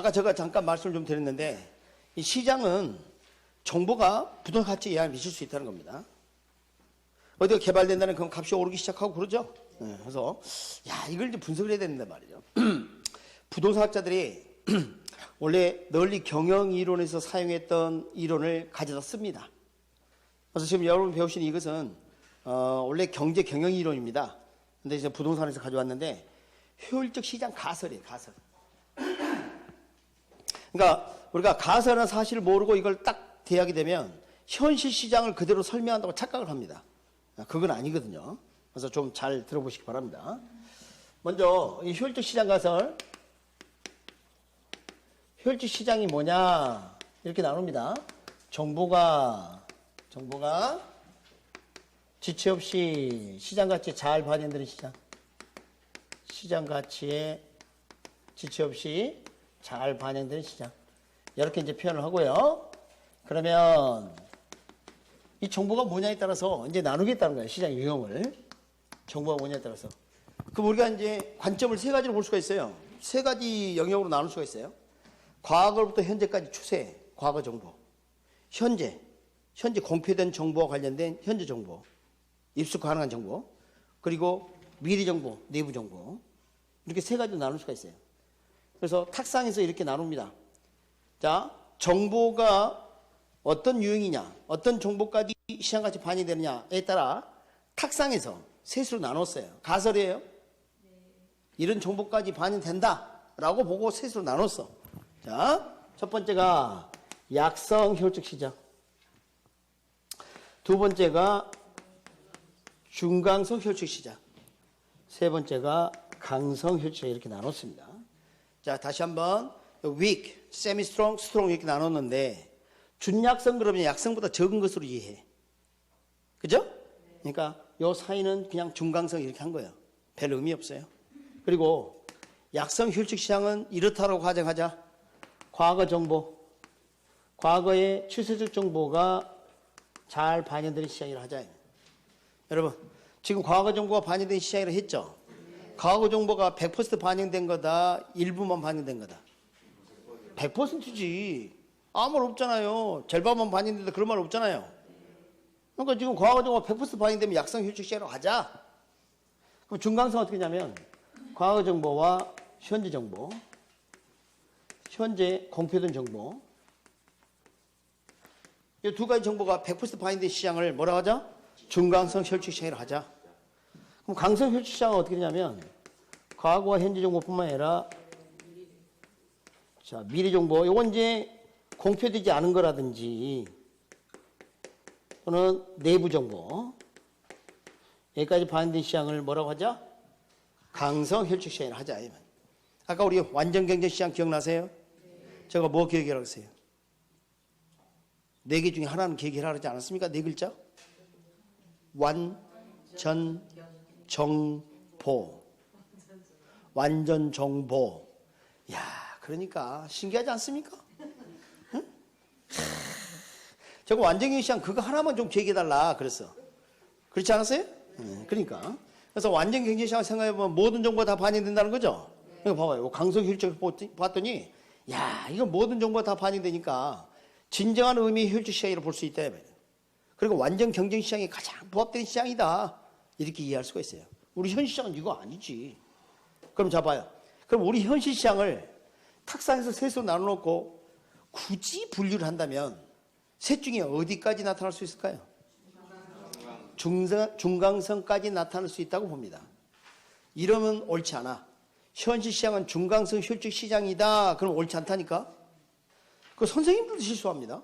아까 제가 잠깐 말씀을 좀 드렸는데 이 시장은 정보가 부동산 가치에 영향을 미칠 수 있다는 겁니다. 어디가 개발된다는 그럼 값이 오르기 시작하고 그러죠. 그래서 이걸 이제 분석을 해야 되는데 말이죠. 부동산학자들이 원래 널리 경영 이론에서 사용했던 이론을 가져다 씁니다. 그래서 지금 여러분 배우신 이것은 원래 경제 경영 이론입니다. 근데 이제 부동산에서 가져왔는데 효율적 시장 가설이에요, 가설. 그러니까 우리가 가설은 사실을 모르고 이걸 딱 대하게 되면 현실 시장을 그대로 설명한다고 착각을 합니다. 그건 아니거든요. 그래서 좀 잘 들어보시기 바랍니다. 먼저 이 효율적 시장 가설. 효율적 시장이 뭐냐 이렇게 나눕니다. 정보가 지체 없이 시장 가치에 잘 반영되는 시장. 시장 가치에 지체 없이 잘 반영되는 시장. 이렇게 이제 표현을 하고요. 그러면 이 정보가 뭐냐에 따라서 이제 나누겠다는 거예요. 시장 유형을. 정보가 뭐냐에 따라서. 그럼 우리가 이제 관점을 세 가지로 볼 수가 있어요. 세 가지 영역으로 나눌 수가 있어요. 과거로부터 현재까지 추세, 과거 정보. 현재 공표된 정보와 관련된 현재 정보. 입수 가능한 정보. 그리고 미래 정보, 내부 정보. 이렇게 세 가지로 나눌 수가 있어요. 그래서 탁상에서 이렇게 나눕니다. 자, 정보가 어떤 유형이냐, 어떤 정보까지 시장가치 반영되느냐에 따라 탁상에서 셋으로 나눴어요. 가설이에요. 이런 정보까지 반영된다라고 보고 셋으로 나눴어. 자, 첫 번째가 약성 효율적 시장. 두 번째가 중강성 효율적 시장. 세 번째가 강성 효율적 시장 이렇게 나눴습니다. 자, 다시 한번 weak, semi-strong, strong 이렇게 나눴는데 준약성 그러면 약성보다 적은 것으로 이해해. 그죠? 그러니까 요 사이는 그냥 중강성 이렇게 한 거예요. 별 의미 없어요. 그리고 약성 효율적 시장은 이렇다라고 가정하자. 과거 정보, 과거의 추세적 정보가 잘 반영되는 시장이라 하자. 여러분, 지금 과거 정보가 반영된 시장이라 했죠? 과거 정보가 100% 반영된 거다, 일부만 반영된 거다? 100%지. 아무 말 없잖아요. 절반만 반영된다 그런 말 없잖아요. 그러니까 지금 과거 정보가 100% 반영되면 약성 효율적 시장으로 가자. 그럼 중강성 어떻게 하냐면 과거 정보와 현재 정보, 현재 공표된 정보, 이 두 가지 정보가 100% 반영된 시장을 뭐라고 하자? 중강성 효율적 시장이라고 하자. 그럼 강성 효율적 시장은 어떻게 되냐면 과거와 현재 정보뿐만 아니라 자, 미래 정보, 이건 이제 공표되지 않은 거라든지 또는 내부 정보, 여기까지 반영된 시장을 뭐라고 하자? 강성 효율적 시장이라고 하자. 아까 우리 완전 경쟁 시장 기억나세요? 제가 뭐 기억이라고 했어요? 네 개 중에 하나는 기억이라고 하지 않았습니까? 네 글자? 완전 정보. 완전 정보. 야, 그러니까 신기하지 않습니까? 응? 저거 완전경쟁 시장 그거 하나만 좀 기억해달라 그랬어. 그렇지 않았어요? 그러니까. 그래서 완전경쟁 시장 생각해보면 모든 정보가 다 반영된다는 거죠? 이거 봐봐요. 강성 효율적 봤더니 야, 이거 모든 정보가 다 반영되니까 진정한 의미의 효율적 시장이라고 볼 수 있다. 그리고 완전 경쟁 시장이 가장 부합된 시장이다. 이렇게 이해할 수가 있어요. 우리 현 시장은 이거 아니지. 그럼 자 봐요. 그럼 우리 현실 시장을 탁상에서 셋으로 나눠놓고 굳이 분류를 한다면 셋 중에 어디까지 나타날 수 있을까요? 중강성까지 나타날 수 있다고 봅니다. 이러면 옳지 않아. 현실 시장은 중강성 효율적 시장이다. 그럼 옳지 않다니까? 그 선생님들도 실수합니다.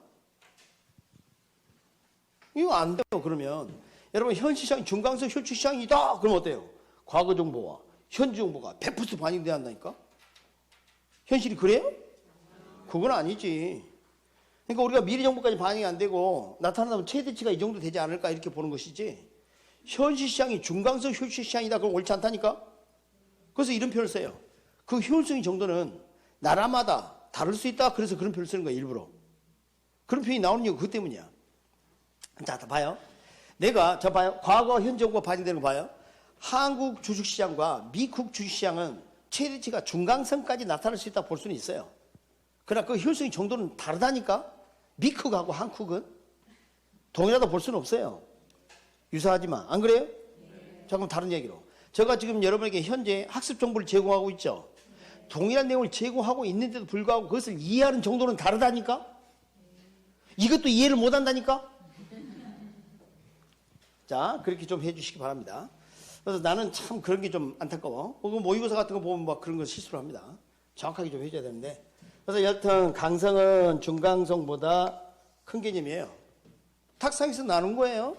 이거 안 돼요. 그러면 여러분 현실 시장이 중강성 효율적 시장이다. 그럼 어때요? 과거 정보와 현재 정보가 100% 반영돼야 한다니까? 현실이 그래요? 그건 아니지. 그러니까 우리가 미래 정보까지 반영이 안 되고 나타나면 최대치가 이 정도 되지 않을까 이렇게 보는 것이지. 현실 시장이 중강성 효율적 시장이다. 그럼 옳지 않다니까? 그래서 이런 표현을 써요. 그 효율성의 정도는 나라마다 다를 수 있다. 그래서 그런 표현을 쓰는 거야, 일부러. 그런 표현이 나오는 이유가 그것 때문이야. 자, 봐요. 자, 봐요. 과거, 현재 정보가 반영되는 거 봐요. 한국 주식시장과 미국 주식시장은 최대치가 중강성까지 나타날 수 있다고 볼 수는 있어요. 그러나 그 효율성의 정도는 다르다니까. 미쿡하고 한쿡은 동일하다 볼 수는 없어요. 유사하지만. 안 그래요? 자, 그럼 다른 얘기로. 제가 지금 여러분에게 현재 학습 정보를 제공하고 있죠. 동일한 내용을 제공하고 있는데도 불구하고 그것을 이해하는 정도는 다르다니까. 이것도 이해를 못한다니까. 자, 그렇게 좀 해주시기 바랍니다. 그래서 나는 참 그런 게 좀 안타까워. 모의고사 같은 거 보면 막 그런 거 실수를 합니다. 정확하게 좀 해줘야 되는데. 그래서 여튼 강성은 중강성보다 큰 개념이에요. 탁상에서 나눈 거예요.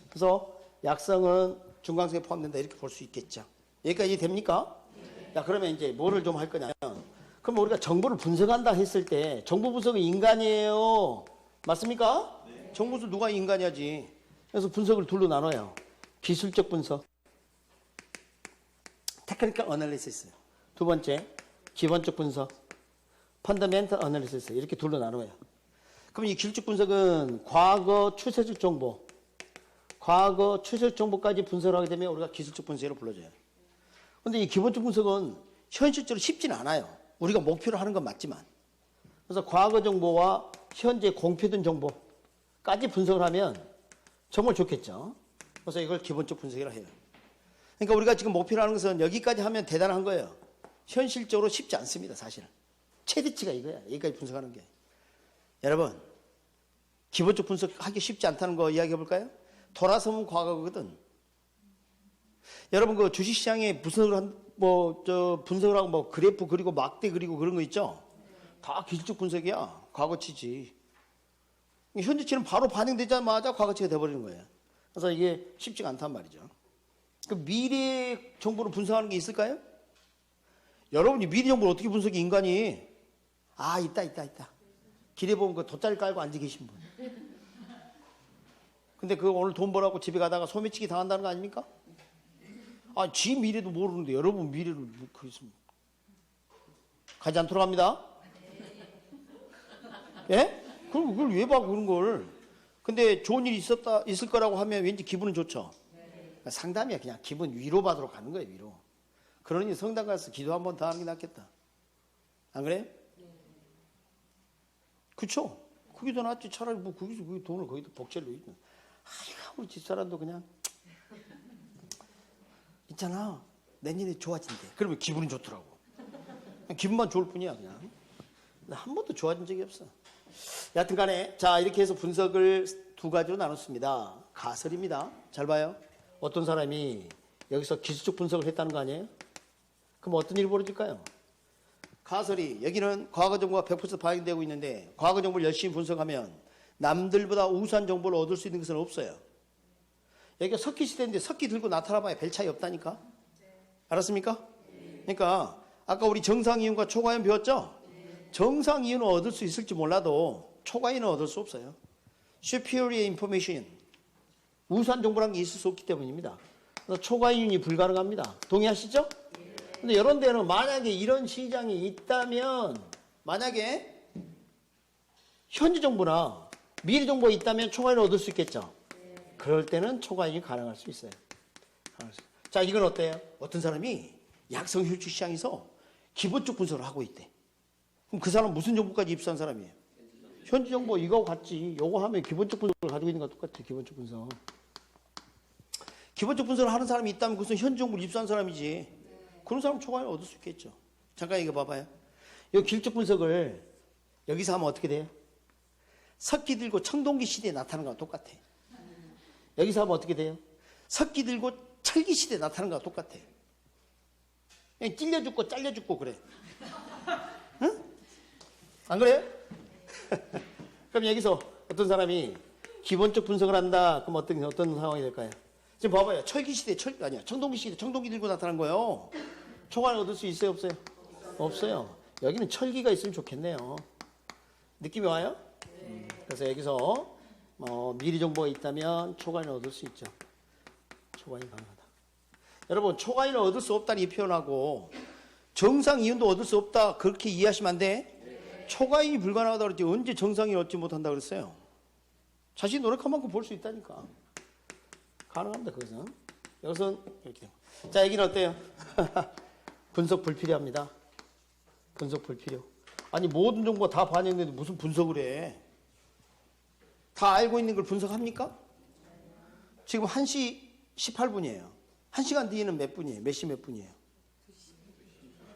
그래서 약성은 중강성에 포함된다 이렇게 볼 수 있겠죠. 여기까지 됩니까? 자, 그러면 이제 뭐를 좀 할 거냐면, 그럼 우리가 정보를 분석한다 했을 때 정보 분석은 인간이에요. 맞습니까? 네. 정보 분석 누가 인간이야지. 그래서 분석을 둘로 나눠요. 기술적 분석, 테크니컬 어널리시스. 두 번째, 기본적 분석, 펀더멘털 어널리시스. 이렇게 둘로 나눠요. 그럼 이 기술적 분석은 과거 추세적 정보, 과거 추세적 정보까지 분석을 하게 되면 우리가 기술적 분석으로 불러줘요. 근데 이 기본적 분석은 현실적으로 쉽지는 않아요. 우리가 목표로 하는 건 맞지만. 그래서 과거 정보와 현재 공표된 정보까지 분석을 하면 정말 좋겠죠. 그래서 이걸 기본적 분석이라고 해요. 그러니까 우리가 지금 목표로 하는 것은 여기까지 하면 대단한 거예요. 현실적으로 쉽지 않습니다, 사실은. 최대치가 이거야. 여기까지 분석하는 게. 여러분, 기본적 분석하기 쉽지 않다는 거 이야기해 볼까요? 돌아서면 과거거든. 여러분, 그 주식시장에 분석을 하고 그래프 그리고 막대 그리고 그런 거 있죠? 다 기술적 분석이야. 과거치지. 현재치는 바로 반영되자마자 과거치가 돼버리는 거예요. 그래서 이게 쉽지가 않단 말이죠. 그 미래 정보를 분석하는 게 있을까요? 여러분이 미래 정보를 어떻게 분석해, 인간이? 아, 있다. 길에 보면 그 돗자리 깔고 앉아 계신 분. 근데 그 오늘 돈 벌라고 집에 가다가 소매치기 당한다는 거 아닙니까? 아, 지 미래도 모르는데 여러분 미래를 그래서 가지 않도록 합니다. 예? 그럼 그걸 왜 봐, 그런 걸. 근데 좋은 일이 있을 거라고 하면 왠지 기분은 좋죠. 그러니까 상담이야. 그냥 기분 위로받으러 가는 거예요, 위로. 그러니 성당 가서 기도 한 번 더 하는 게 낫겠다. 안 그래? 그쵸? 그게 더 낫지. 차라리 뭐 거기서 그 돈을 거기다 복제를 넣어. 아이고, 우리 집사람도 그냥 있잖아. 내년에 좋아진대. 그러면 기분은 좋더라고. 기분만 좋을 뿐이야, 그냥. 한 번도 좋아진 적이 없어. 여하튼 간에, 자, 이렇게 해서 분석을 두 가지로 나눴습니다. 가설입니다. 잘 봐요. 어떤 사람이 여기서 기술적 분석을 했다는 거 아니에요? 그럼 어떤 일이 벌어질까요? 가설이, 여기는 과거 정보가 100% 반영되고 있는데, 과거 정보를 열심히 분석하면 남들보다 우수한 정보를 얻을 수 있는 것은 없어요. 여기가 석기 시대인데 석기 들고 나타나봐야 별 차이 없다니까? 알았습니까? 그러니까, 아까 우리 정상이윤과 초과이윤 배웠죠? 정상이윤은 얻을 수 있을지 몰라도 초과이윤은 얻을 수 없어요. superior information, 우수한 정보라는 게 있을 수 없기 때문입니다. 그래서 초과이윤이 불가능합니다. 동의하시죠? 근데 이런 데는 만약에 이런 시장이 있다면, 만약에 현지 정보나 미래 정보가 있다면 초과이윤을 얻을 수 있겠죠? 그럴 때는 초과이윤이 가능할 수 있어요. 자, 이건 어때요? 어떤 사람이 약성 혈주 시장에서 기본적 분석을 하고 있대. 그럼 그 사람 무슨 정보까지 입수한 사람이에요? 현지 정보 이거 같지. 이거 하면 기본적 분석을 가지고 있는 것과 똑같아. 기본적 분석. 기본적 분석을 하는 사람이 있다면 그것은 현지 정보를 입수한 사람이지. 그런 사람 초과이윤을 얻을 수 있겠죠. 잠깐 이거 봐봐요. 이 기술적 분석을 여기서 하면 어떻게 돼요? 석기 들고 청동기 시대에 나타나는 거랑 똑같아. 여기서 하면 어떻게 돼요? 석기 들고 철기 시대에 나타나는 거랑 똑같아. 그냥 찔려 죽고 잘려 죽고 그래. 응? 안 그래요? 그럼 여기서 어떤 사람이 기본적 분석을 한다. 그럼 어떤 상황이 될까요? 지금 봐봐요. 철기 시대, 청동기 시대, 청동기 들고 나타난 거예요. 초과를 얻을 수 있어요, 없어요? 없어요. 여기는 철기가 있으면 좋겠네요. 느낌이 와요? 그래서 여기서 미리 정보가 있다면 초과인을 얻을 수 있죠. 초과인 가능하다. 여러분, 초과인을 얻을 수 없다는 이 표현하고 정상 이윤도 얻을 수 없다, 그렇게 이해하시면 안 돼? 초과인이 불가능하다 그랬지 언제 정상이윤 얻지 못한다 그랬어요? 자신이 노력한 만큼 볼 수 있다니까. 가능합니다, 그것은. 여기서는 이렇게 되고. 자, 여기는 어때요? 분석 불필요합니다. 분석 불필요. 아니 모든 정보가 다 반영되는데 무슨 분석을 해? 다 알고 있는 걸 분석합니까? 지금 1시 18분이에요. 1시간 뒤에는 몇 분이에요? 몇 시 몇 분이에요?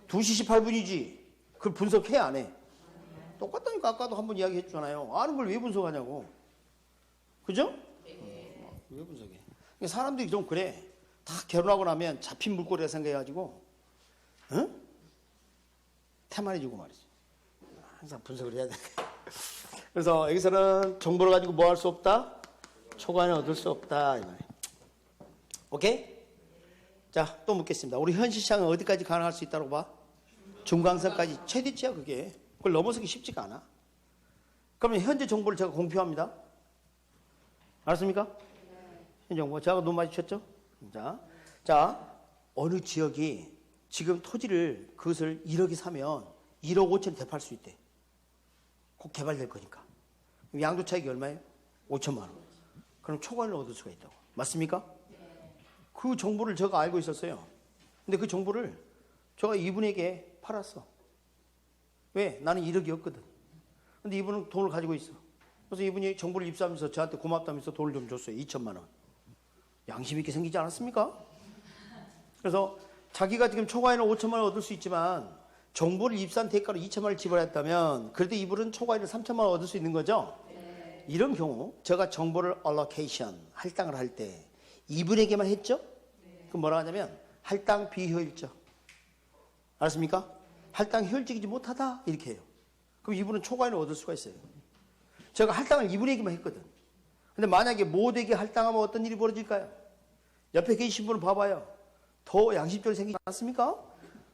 2시 18분이지. 그걸 분석해 안 해? 똑같다니까. 아까도 한번 이야기했잖아요. 아는 걸 왜 분석하냐고. 그죠? 왜 분석해? 사람들이 좀 그래. 다 결혼하고 나면 잡힌 물꼬리라 생각해가지고 응? 태만해지고 말이지. 항상 분석을 해야 돼. 그래서 여기서는 정보를 가지고 뭐 할 수 없다? 초과는 얻을 수 없다. 이 말이에요. 오케이? 자, 또 묻겠습니다. 우리 현실시장은 어디까지 가능할 수 있다고 봐? 중간선까지. 최대치야 그게. 그걸 넘어서기 쉽지가 않아. 그러면 현재 정보를 제가 공표합니다. 알았습니까? 현재 정보. 제가 눈 마주쳤죠? 자, 어느 지역이 지금 토지를 그것을 1억에 사면 1억 5천 대팔 수 있대. 곧 개발될 거니까. 양도 차익이 얼마예요? 5천만 원. 그럼 초과를 얻을 수가 있다고. 맞습니까? 그 정보를 제가 알고 있었어요. 근데 그 정보를 제가 이분에게 팔았어. 왜? 나는 1억이었거든. 근데 이분은 돈을 가지고 있어. 그래서 이분이 정보를 입수하면서 저한테 고맙다면서 돈을 좀 줬어요. 2천만 원. 양심 있게 생기지 않았습니까? 그래서 자기가 지금 초과에는 5천만 원 얻을 수 있지만 정보를 입수한 대가로 2천만 원을 지불했다면 그래도 이분은 초과에는 3천만 원 얻을 수 있는 거죠? 네. 이런 경우 제가 정보를 allocation, 할당을 할 때 이분에게만 했죠? 네. 그럼 뭐라 하냐면 할당 비효율적. 알았습니까? 할당 효율적이지 못하다 이렇게 해요. 그럼 이분은 초과에는 얻을 수가 있어요. 제가 할당을 이분에게만 했거든. 근데 만약에 모두에게 할당하면 어떤 일이 벌어질까요? 옆에 계신 분을 봐봐요. 더 양심적으로 생기지 않습니까?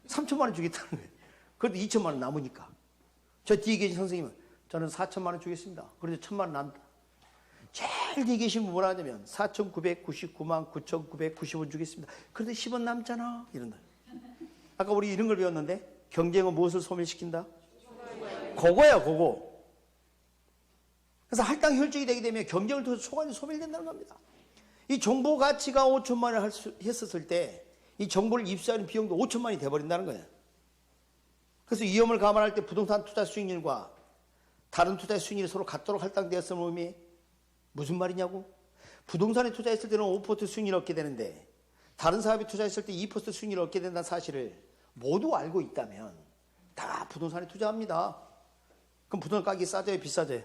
3천만 원 주겠다는 거예요. 그래도 2천만 원 남으니까. 저 뒤에 계신 선생님은 저는 4천만 원 주겠습니다. 그래도 1천만 원 남다. 제일 뒤에 계신 분 뭐라 하냐면 4,999만 9,990원 주겠습니다. 그래도 10원 남잖아. 이런다. 아까 우리 이런 걸 배웠는데 경쟁은 무엇을 소멸시킨다? 그거야, 그거. 그래서 할당 효율적이 되게 되면 경쟁을 통해서 초과이 소멸된다는 겁니다. 이 정보 가치가 5천만 원을 했었을 때 이 정보를 입수하는 비용도 5천만 원이 돼버린다는 거예요. 그래서 위험을 감안할 때 부동산 투자 수익률과 다른 투자 수익률이 서로 같도록 할당되었음을 의미 무슨 말이냐고? 부동산에 투자했을 때는 5% 수익률을 얻게 되는데 다른 사업에 투자했을 때 2% 수익률을 얻게 된다는 사실을 모두 알고 있다면 다 부동산에 투자합니다. 그럼 부동산 가격이 싸져요? 비싸져요?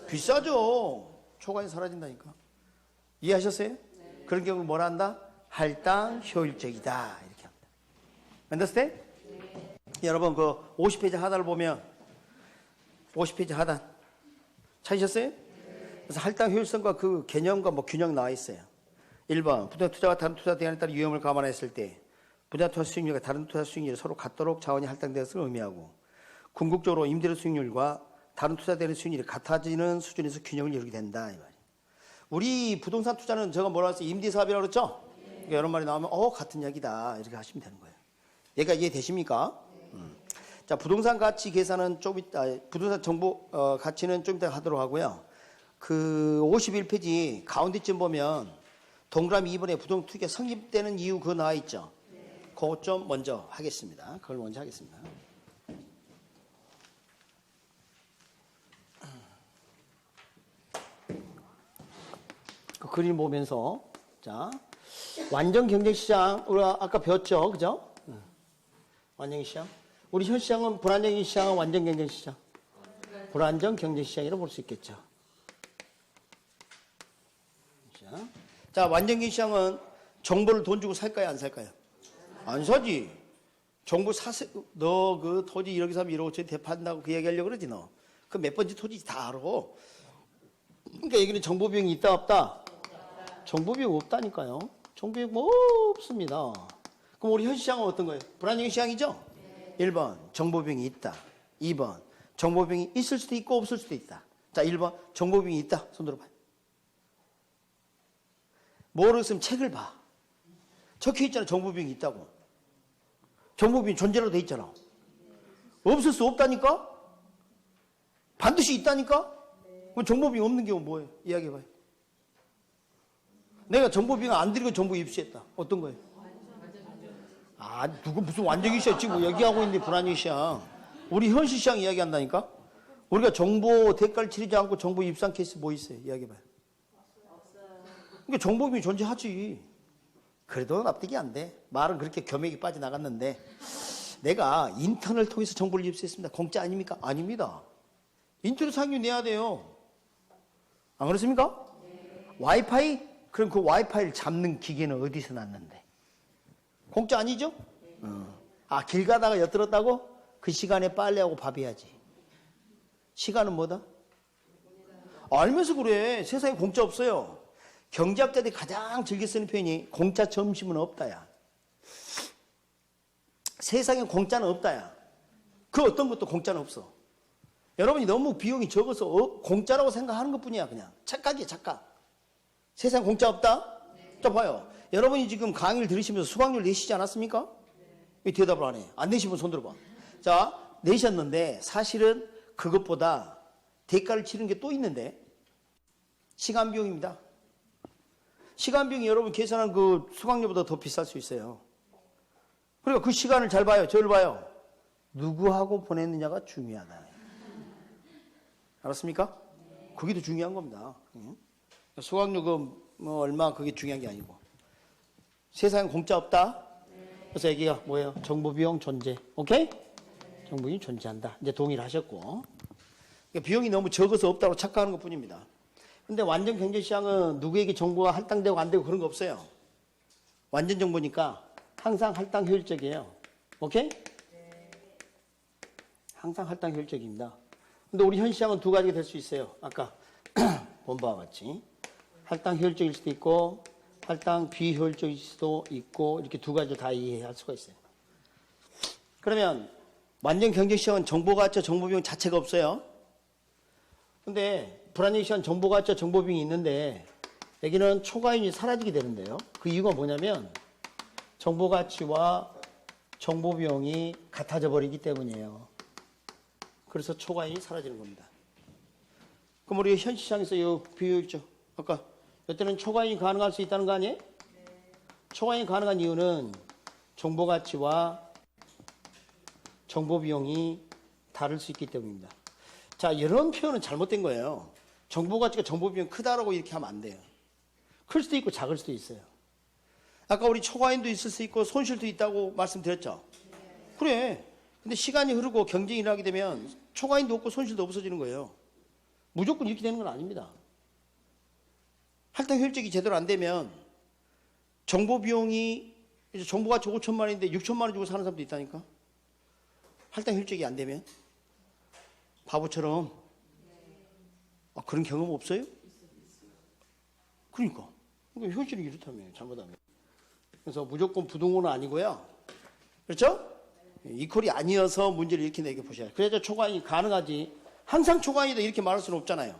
비싸죠. 초과이 사라진다니까. 이해하셨어요? 네. 그런 경우 뭐라 한다? 할당 효율적이다. 이렇게 합니다. understand? 네. 여러분 그 50페이지 하단을 보면 50페이지 하단 찾으셨어요? 네. 그래서 할당 효율성과 그 개념과 뭐 균형 나와 있어요. 1번 부동산 투자와 다른 투자 대안에 따른 위험을 감안했을 때 부동산 투자 수익률과 다른 투자 수익률이 서로 같도록 자원이 할당되었음을 의미하고 궁극적으로 임대료 수익률과 다른 투자 대안의 수익률이 같아지는 수준에서 균형을 이루게 된다. 이 말이에요. 우리 부동산 투자는 제가 뭐라 했어요? 임대사업이라고 그랬죠? 그러니까 이런 말이 나오면 같은 이야기다 이렇게 하시면 되는 거예요. 얘가 이해되십니까? 자, 부동산 가치 계산은 좀 이따, 부동산 정보 가치는 좀 이따 하도록 하고요. 그 51페이지 가운데쯤 보면 동그라미 2번에 부동산 투기가 성립되는 이유 그거 나와 있죠? 그거 좀 먼저 하겠습니다. 그걸 먼저 하겠습니다. 그 그림 보면서 자 완전 경쟁시장 우리가 아까 배웠죠, 그죠? 완전시장. 우리 현 시장은 불안정인 시장은 완전 경쟁시장. 불안정 경쟁시장이라고 볼 수 있겠죠. 자, 완전 경쟁시장은 정보를 돈 주고 살까요, 안 살까요? 안 사지. 정보 사세, 너 그 토지 1억 3, 1억 5천 대판다고 그 얘기 하려고 그러지, 너. 그 몇 번째 토지 다 알아. 그러니까 여기는 정보 비용이 있다, 없다? 정보 비용 없다니까요. 정보 비용 뭐 없습니다. 그럼 우리 현 시장은 어떤 거예요? 불안정 시장이죠? 1번, 정보 비용이 있다. 2번, 정보 비용이 있을 수도 있고 없을 수도 있다. 자, 1번, 정보 비용이 있다. 손 들어봐요. 모르겠으면 책을 봐. 적혀 있잖아, 정보 비용이 있다고. 정보 비용이 존재라고 돼 있잖아. 없을 수 없다니까? 반드시 있다니까? 그럼 정보 비용 없는 경우 뭐예요? 이야기해봐요. 내가 정보 비용 안 들이고 정보 입수했다. 어떤 거예요? 아, 누구 무슨 완전히 시야 지금 얘기하고 있는데 불안정시야. 우리 현실시장 이야기한다니까? 우리가 정보 대가를 치르지 않고 정보 입상 케이스 뭐 있어요? 이야기해봐요. 그러니까 정보비용이 존재하지. 그래도 납득이 안 돼. 말은 그렇게 겸액이 빠져나갔는데 내가 인터넷을 통해서 정보를 입수했습니다. 공짜 아닙니까? 아닙니다. 인터넷 사용료 내야 돼요. 안 그렇습니까? 와이파이? 그럼 그 와이파이를 잡는 기계는 어디서 났는데? 공짜 아니죠? 아, 길 가다가 엿들었다고? 그 시간에 빨래하고 밥 해야지. 시간은 뭐다? 알면서 그래. 세상에 공짜 없어요. 경제학자들이 가장 즐겨 쓰는 표현이 공짜 점심은 없다야. 세상에 공짜는 없다야. 그 어떤 것도 공짜는 없어. 여러분이 너무 비용이 적어서 공짜라고 생각하는 것뿐이야. 그냥 착각이야, 착각. 세상에 공짜 없다? 자, 봐요. 여러분이 지금 강의를 들으시면서 수강료를 내시지 않았습니까? 왜 대답을 안 해? 안 내시면 손 들어봐. 자, 내셨는데 사실은 그것보다 대가를 치르는 게 또 있는데 시간 비용입니다. 시간 비용이 여러분 계산한 그 수강료보다 더 비쌀 수 있어요. 그러니까 그 시간을 잘 봐요. 저를 봐요. 누구하고 보냈느냐가 중요하다. 알았습니까? 그게 더 중요한 겁니다. 수강료 뭐 얼마 그게 중요한 게 아니고. 세상에 공짜 없다. 그래서 얘기가 뭐예요? 정보비용 존재. 오케이? 정보비용이 존재한다. 이제 동의를 하셨고. 그러니까 비용이 너무 적어서 없다고 착각하는 것 뿐입니다. 근데 완전 경제시장은 누구에게 정보가 할당되고 안 되고 그런 거 없어요. 완전 정보니까 항상 할당 효율적이에요. 오케이? 항상 할당 효율적입니다. 근데 우리 현 시장은 두 가지가 될 수 있어요. 아까 본 바와 같이. 할당 효율적일 수도 있고 할당 비효율적일 수도 있고 이렇게 두 가지로 다 이해할 수가 있어요. 그러면 완전 경제시장은 정보가치, 정보비용 자체가 없어요. 근데 불안정시장 정보가치, 정보비용이 있는데 여기는 초과이익이 사라지게 되는데요. 그 이유가 뭐냐면 정보가치와 정보비용이 같아져 버리기 때문이에요. 그래서 초과이익이 사라지는 겁니다. 그럼 우리 현 시장에서 이 비효율적 아까 이때는 초과이익이 가능할 수 있다는 거 아니에요? 초과이익이 가능한 이유는 정보가치와 정보비용이 다를 수 있기 때문입니다. 자, 이런 표현은 잘못된 거예요. 정보가치가 정보비용 크다라고 이렇게 하면 안 돼요. 클 수도 있고 작을 수도 있어요. 아까 우리 초과이익도 있을 수 있고 손실도 있다고 말씀드렸죠? 그래. 근데 시간이 흐르고 경쟁이 일어나게 되면 초과이익도 없고 손실도 없어지는 거예요. 무조건 이렇게 되는 건 아닙니다. 할당 효율적이 제대로 안 되면 정보비용이 이제 정보가치 5천만 원인데 6천만 원 주고 사는 사람도 있다니까. 할당 효율적이 안 되면 바보처럼 그런 경험 없어요? 그러니까 현실이 이렇다며 잘못하면. 그래서 무조건 부동호는 아니고요. 그렇죠? 이퀄이 아니어서 문제를 이렇게 내게 보셔야 돼요. 그래서 초과이익이 가능하지. 항상 초과이익이다 이렇게 말할 수는 없잖아요.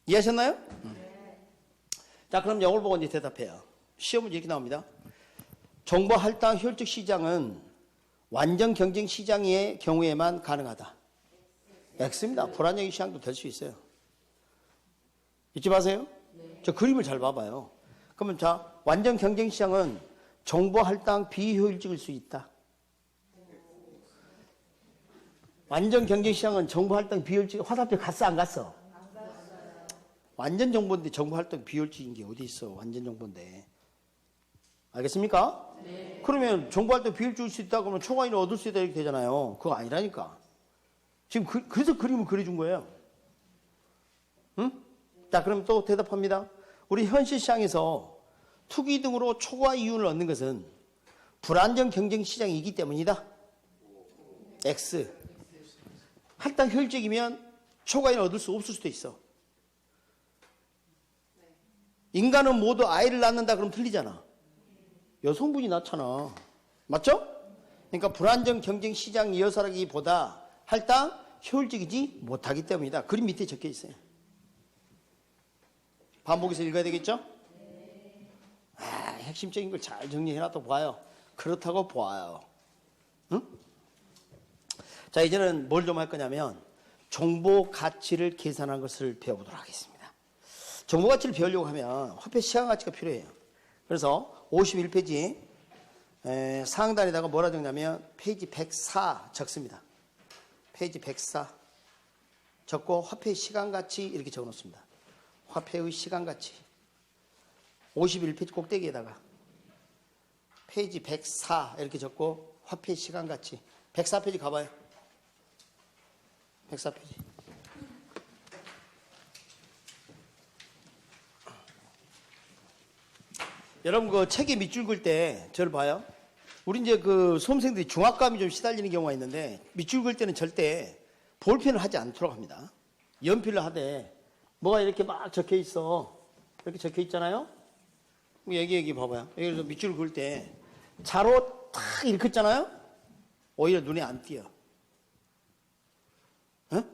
이해하셨나요? 자, 그럼 이걸 보고 이제 대답해요. 시험은 이렇게 나옵니다. 정보 할당 효율적 시장은 완전 경쟁 시장의 경우에만 가능하다. X입니다. 불안정 시장도 될 수 있어요. 잊지 마세요. 저 그림을 잘 봐봐요. 그러면 자, 완전 경쟁 시장은 정보 할당 비효율적일 수 있다. 완전 경쟁 시장은 정보 할당 비효율적. 화살표 갔어 안 갔어? 완전 정보인데 정보 할당 비효율적인 게 어디 있어? 완전 정보인데. 알겠습니까? 네. 그러면 정보 할당 비효율적일 수 있다 그러면 초과이익을 얻을 수 있다 이렇게 되잖아요. 그거 아니라니까. 지금 그래서 그림을 그려준 거예요. 응? 자, 그럼 또 대답합니다. 우리 현실 시장에서 투기 등으로 초과 이윤을 얻는 것은 불안정 경쟁 시장이기 때문이다. X. 할당 효율적이면 초과이익을 얻을 수 없을 수도 있어. 인간은 모두 아이를 낳는다 그러면 틀리잖아. 여성분이 낳잖아. 맞죠? 그러니까 불안정 경쟁 시장 여사라기보다 할당 효율적이지 못하기 때문이다. 그림 밑에 적혀 있어요. 반복해서 읽어야 되겠죠? 핵심적인 걸 잘 정리해놔도 봐요. 그렇다고 봐요. 응? 자, 이제는 뭘 좀 할 거냐면 정보 가치를 계산한 것을 배워보도록 하겠습니다. 정보 가치를 배우려고 하면 화폐 시간 가치가 필요해요. 그래서 51페이지 상단에다가 뭐라 적냐면 페이지 104 적습니다. 페이지 104 적고 화폐의 시간가치 이렇게 적어놓습니다. 화폐의 시간가치 51페이지 꼭대기에다가 페이지 104 이렇게 적고 화폐의 시간가치 104페이지 가봐요. 104페이지. 여러분 그 책에 밑줄 긋을 때 저를 봐요. 우리 이제 그 수험생들이 중압감이 좀 시달리는 경우가 있는데 밑줄 긋을 때는 절대 볼펜을 하지 않도록 합니다. 연필로 하되 뭐가 이렇게 막 적혀 있어. 이렇게 적혀 있잖아요. 여기 봐봐요. 여기서 밑줄 그을 때 자로 탁 이렇게 했잖아요. 오히려 눈에 안 띄어. 어?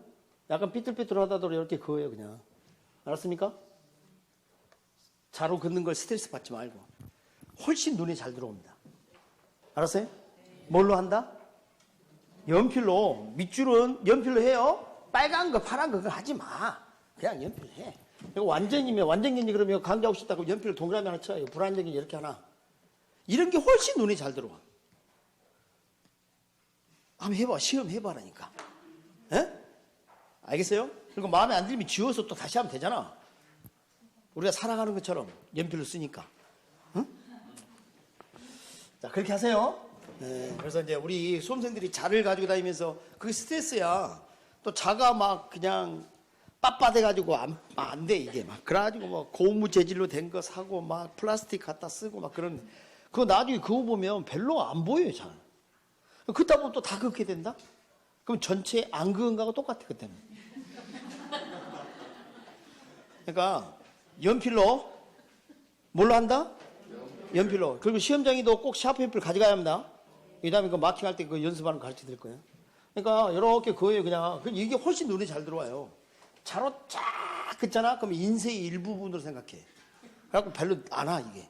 약간 삐뚤삐뚤하다도 이렇게 그어요 그냥. 알았습니까? 자로 긋는 걸 스트레스 받지 말고 훨씬 눈에 잘 들어옵니다. 알았어요? 뭘로 한다? 연필로. 밑줄은 연필로 해요. 빨간 거 파란 거 그거 하지 마. 그냥 연필로 해. 이거 완전이면 완전견이 그러면 강좌하고 싶다고 연필로 동그라미 하나 쳐요. 불완전견이 이렇게 하나. 이런 게 훨씬 눈에 잘 들어와. 한번 해봐. 시험 해봐라니까. 에? 알겠어요? 그리고 마음에 안 들면 지워서 또 다시 하면 되잖아. 우리가 살아가는 것처럼 연필로 쓰니까. 응? 자, 그렇게 하세요. 네, 그래서 이제 우리 수험생들이 자를 가지고 다니면서 그게 스트레스야. 또 자가 막 그냥 빳빳해가지고 안 돼, 이게 막. 그래가지고 뭐 고무 재질로 된 거 사고 막 플라스틱 갖다 쓰고 막 그런. 그거 나중에 그거 보면 별로 안 보여요, 잘. 그렇다 보면 또 다 그렇게 된다? 그럼 전체 안 그은 거하고 똑같아, 그때는. 그러니까 연필로 뭘로 한다? 연필로. 그리고 시험장에도 꼭 샤프 연필 가져가야 합니다. 그 다음에 그 마킹할 때 그 연습하는 거 가르쳐 드릴 거예요. 그러니까 이렇게 그어요, 그냥. 이게 훨씬 눈에 잘 들어와요. 자로 쫙 긋잖아? 그럼 인쇄의 일부분으로 생각해. 그래갖고 별로 안 와, 이게.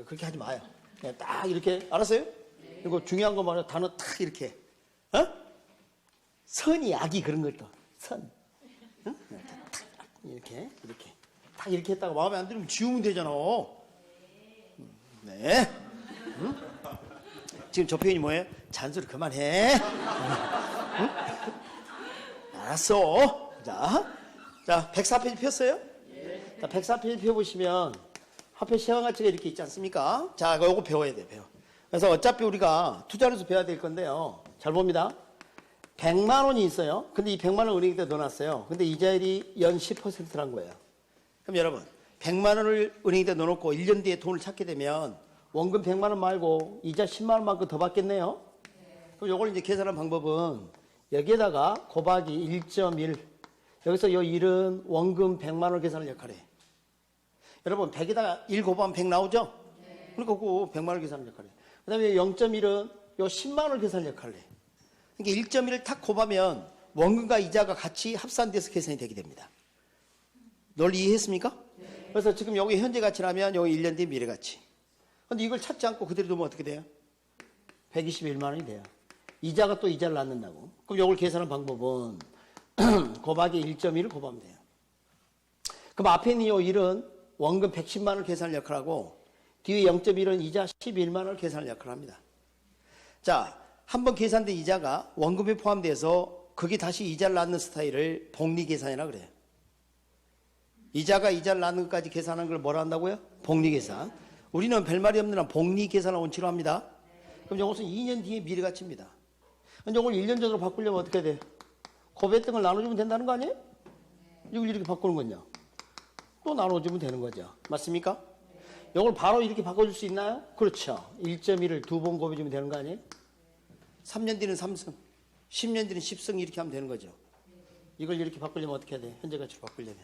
그렇게 하지 마요. 그냥 딱 이렇게. 알았어요? 그리고 중요한 거 말이야. 단어 딱 이렇게. 어? 선이 약이 그런 것도. 선. 응? 이렇게. 딱 이렇게 했다가 마음에 안 들면 지우면 되잖아. 네. 응? 지금 저 표현이 뭐예요? 잔소리 그만해. 응? 알았어. 자, 104페이지 폈어요? 자, 104페이지 펴보시면 화폐 시간가치가 이렇게 있지 않습니까? 자, 이거 배워야 돼, 배워. 그래서 어차피 우리가 투자를 해서 배워야 될 건데요. 잘 봅니다. 100만 원이 있어요. 근데 이 100만 원 은행에다 넣어놨어요. 근데 이자율이 연 10%란 거예요. 그럼 여러분, 100만 원을 은행에다 넣어놓고 1년 뒤에 돈을 찾게 되면 원금 100만 원 말고 이자 10만 원만큼 더 받겠네요. 그럼 이걸 이제 계산하는 방법은 여기에다가 곱하기 1.1. 여기서 이 1은 원금 100만 원 계산을 역할해. 여러분 100에다가 1 곱하면 100 나오죠? 그러니까 그 100만 원 계산을 역할해. 그 다음에 0.1은 요 10만 원 계산을 역할해. 그러니까 1.1을 탁 곱하면 원금과 이자가 같이 합산돼서 계산이 되게 됩니다. 논리 이해했습니까? 그래서 지금 여기 현재 가치라면 여기 1년 뒤 미래 가치. 근데 이걸 찾지 않고 그대로 두면 어떻게 돼요? 121만 원이 돼요. 이자가 또 이자를 낳는다고. 그럼 이걸 계산하는 방법은 곱하기 1.1을 곱하면 돼요. 그럼 앞에 있는 이 1은 원금 110만 원을 계산을 역할하고 뒤에 0.1은 이자 11만 원을 계산을 역할합니다. 자, 한번 계산된 이자가 원금에 포함돼서 그게 다시 이자를 낳는 스타일을 복리계산이라 그래요. 이자가 이자를 낳는 것까지 계산하는 걸 뭐라 한다고요? 복리계산. 우리는 별말이 없는 한 복리계산을 원칙으로 합니다. 그럼 이것은 2년 뒤에 미래가치입니다. 근데 이걸 1년 전으로 바꾸려면 어떻게 돼? 고배했던 걸 나눠주면 된다는 거 아니에요? 이걸 이렇게 바꾸는 거냐? 또 나눠주면 되는 거죠. 맞습니까? 이걸 바로 이렇게 바꿔줄 수 있나요? 그렇죠. 1.1을 2번 곱해주면 되는 거 아니에요? 3년 뒤는 3승, 10년 뒤는 10승 이렇게 하면 되는 거죠. 이걸 이렇게 바꾸려면 어떻게 해야 돼? 현재 가치로 바꾸려면.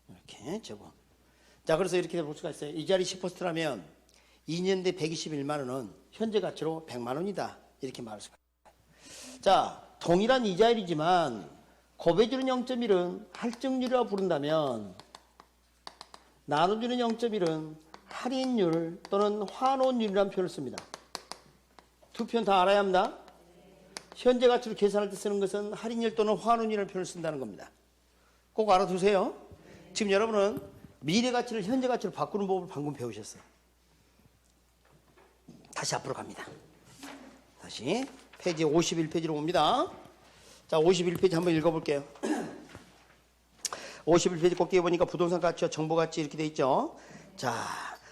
이렇게 적어. 자, 그래서 이렇게 볼 수가 있어요. 이자리 10%라면 2년 뒤 121만 원은 현재 가치로 100만 원이다. 이렇게 말할 수가 있어요. 자, 동일한 이자율이지만 곱해주는 0.1은 할증률이라고 부른다면 나눠주는 0.1은 할인율 또는 환원율이라는 표현을 씁니다. 두 표현 다 알아야 합니다. 현재 가치로 계산할 때 쓰는 것은 할인율 또는 환원율이라는 표현을 쓴다는 겁니다. 꼭 알아두세요. 지금 여러분은 미래 가치를 현재 가치로 바꾸는 법을 방금 배우셨어요. 다시 앞으로 갑니다. 다시 페이지 51페이지로 옵니다. 자, 51페이지 한번 읽어볼게요. 51페이지 꼭대기 보니까 부동산 가치와 정보 가치 이렇게 돼 있죠. 자,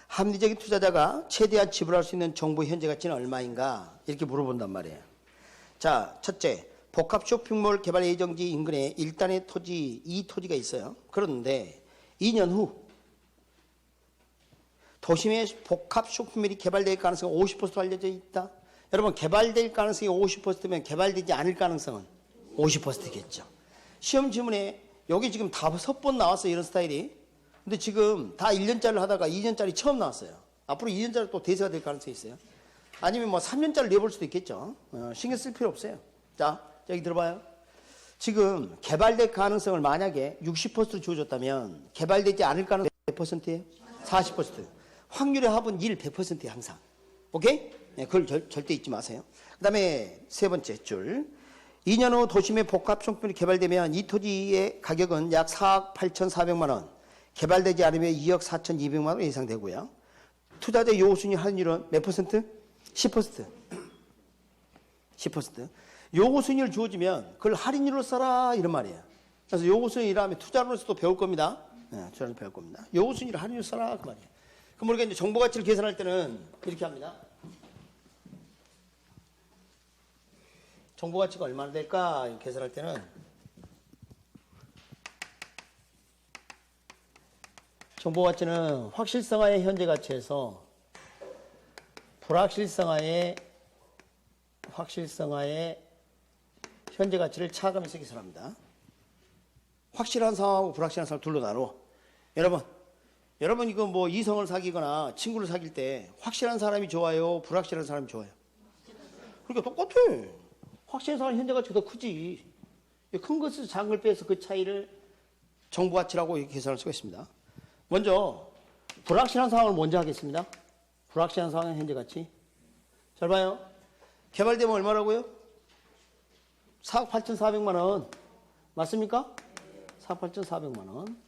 합리적인 투자자가 최대한 지불할 수 있는 정부 현재 가치는 얼마인가 이렇게 물어본단 말이에요. 자, 첫째, 복합 쇼핑몰 개발 예정지 인근에 1단의 토지, 이 토지가 있어요. 그런데 2년 후 도심에 복합 쇼핑몰이 개발될 가능성이 50% 알려져 있다. 여러분, 개발될 가능성이 50%면 개발되지 않을 가능성은 50%겠죠. 시험 지문에 여기 지금 5번 나왔어요. 이런 스타일이. 근데 지금 다 1년짜리를 하다가 2년짜리 처음 나왔어요. 앞으로 2년짜리 또 대세가 될 가능성이 있어요. 아니면 뭐 3년짜리 내볼 수도 있겠죠. 신경 쓸 필요 없어요. 자, 여기 들어봐요. 지금 개발될 가능성을 만약에 60% 주어졌다면 개발되지 않을 가능성이 몇 퍼센트예요? 40%. 확률의 합은 1, 100%예요. 항상. 오케이? 네, 그걸 절대 잊지 마세요. 그 다음에 세 번째 줄. 2년 후 도심의 복합 쇼핑몰이 개발되면 이 토지의 가격은 약 4억 8,400만 원. 개발되지 않으면 2억 4,200만 원 예상되고요. 투자자 요구순위 할인율은 몇 퍼센트? 10%. 10%. 요구순위를 주어지면 그걸 할인율로 써라 이런 말이에요. 그래서 요구순위라면 투자론에서도 배울 겁니다. 네, 투자론 배울 겁니다. 요구순위를 할인율로 써라 그 말이에요. 그럼 우리가 이제 정보 가치를 계산할 때는 이렇게 합니다. 정보 가치가 얼마나 될까 계산할 때는 정보 가치는 확실성화의 현재 가치에서 불확실성화의 현재 가치를 차감해서 계산합니다. 확실한 상황하고 불확실한 상황 둘로 나눠. 여러분 이거 뭐 이성을 사귀거나 친구를 사귈 때 확실한 사람이 좋아요, 불확실한 사람이 좋아요? 그러니까 똑같아. 확실한 사람이 현재 가치가 더 크지. 큰 것에서 작은 걸 빼서 그 차이를 정보 가치라고 계산할 수가 있습니다. 먼저 불확실한 상황을 먼저 하겠습니다. 불확실한 상황의 현재 가치. 잘 봐요. 개발되면 얼마라고요? 4억 8,400만 원. 맞습니까? 4억 8,400만 원.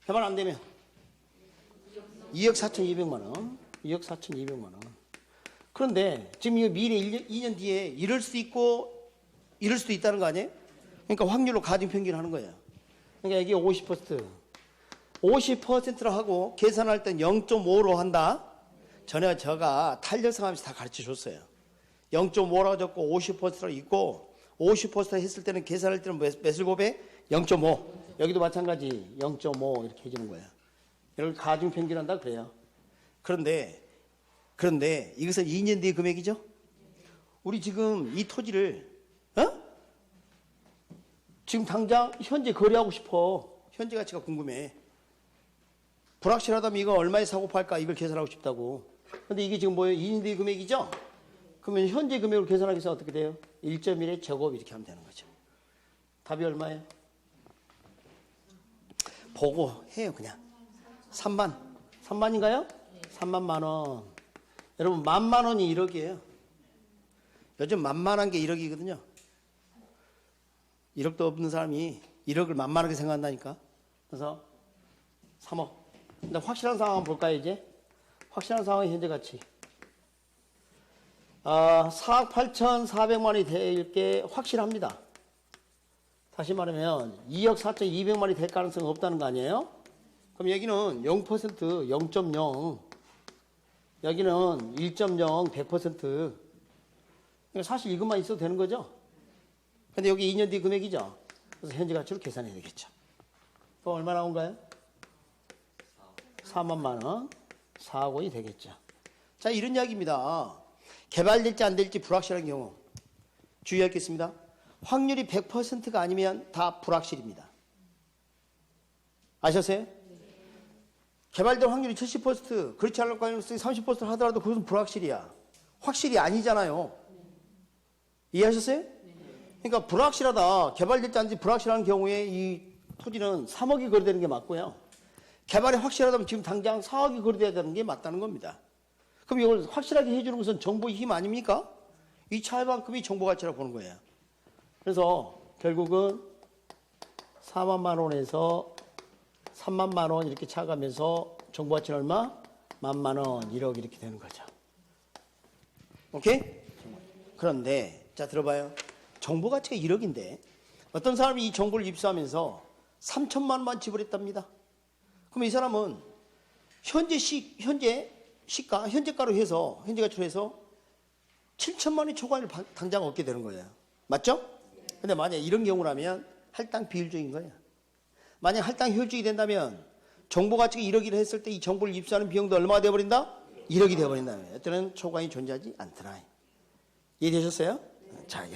개발 안 되면 2억 4,200만 원. 2억 4,200만 원. 그런데 지금 이거 미래 2년 뒤에 이럴 수도 있고 이럴 수도 있다는 거 아니에요? 그러니까 확률로 가중평균을 하는 거예요. 그러니까 이게 50%. 50%로 하고 계산할 땐 0.5로 한다. 전에 제가 탄력성하면서 다 가르쳐 줬어요. 0.5라고 적고 50%로 있고 50% 했을 때는 계산할 때는 몇을 곱해? 0.5. 여기도 마찬가지 0.5 이렇게 해주는 거예요. 이걸 가중평균한다 그래요. 그런데 이것은 2년 뒤의 금액이죠? 우리 지금 이 토지를 지금 당장 현재 거래하고 싶어. 현재 가치가 궁금해. 불확실하다면 이거 얼마에 사고 팔까 이걸 계산하고 싶다고. 근데 이게 지금 뭐예요? 2년 뒤의 금액이죠? 그러면 현재 금액으로 계산하기 위해서 어떻게 돼요? 1.1의 제곱 이렇게 하면 되는 거죠. 답이 얼마예요? 보고 해요 그냥. 3만인가요? 3만 원. 여러분 10,000만 원이 1억이에요. 요즘 만만한 게 1억이거든요. 1억도 없는 사람이 1억을 만만하게 생각한다니까. 그래서 3억. 근데 확실한 상황 한번 볼까요 이제? 확실한 상황의 현재 가치. 4억 8,400만 원이 될 게 확실합니다. 다시 말하면 2억 4,200만 원이 될 가능성은 없다는 거 아니에요? 그럼 여기는 0%, 0.0. 여기는 1.0, 100%. 그러니까 사실 이것만 있어도 되는 거죠? 근데 여기 2년 뒤 금액이죠? 그래서 현재 가치로 계산해야 되겠죠. 그럼 얼마 나온가요? 4만 원. 4억 원이 되겠죠. 자, 이런 이야기입니다. 개발될지 안 될지 불확실한 경우. 주의할 게 있습니다. 확률이 100%가 아니면 다 불확실입니다. 아셨어요? 개발될 확률이 70%, 그렇지 않을 가능성이 30% 하더라도 그것은 불확실이야. 확실이 아니잖아요. 이해하셨어요? 그러니까 불확실하다. 개발될지 안 될지 불확실한 경우에 이 토지는 3억이 거래되는 게 맞고요. 개발이 확실하다면 지금 당장 4억이 거래돼야 되는 게 맞다는 겁니다. 그럼 이걸 확실하게 해주는 것은 정보의 힘 아닙니까? 이 차이만큼이 정보 가치라고 보는 거예요. 그래서 결국은 4만 원에서 3만 원 이렇게 차가면서 정보 가치는 얼마? 10,000만 원, 1억 이렇게 되는 거죠. 오케이? 그런데 자 들어봐요. 정보 가치가 1억인데 어떤 사람이 이 정보를 입수하면서 3천만 원만 지불했답니다. 그럼 이 사람은 현재 시가, 현재가로 해서 현재 가치로 해서 7천만 원의 초과를 당장 얻게 되는 거예요. 맞죠? 근데 만약 이런 경우라면 할당 비효율적인 거예요. 만약 할당 효율적이 된다면 정보 가치가 1억이라 했을 때 이 정보를 입수하는 비용도 얼마가 되어버린다? 1억이 되어버린다면 어때는 초과이 존재하지 않더라. 이해되셨어요? 자.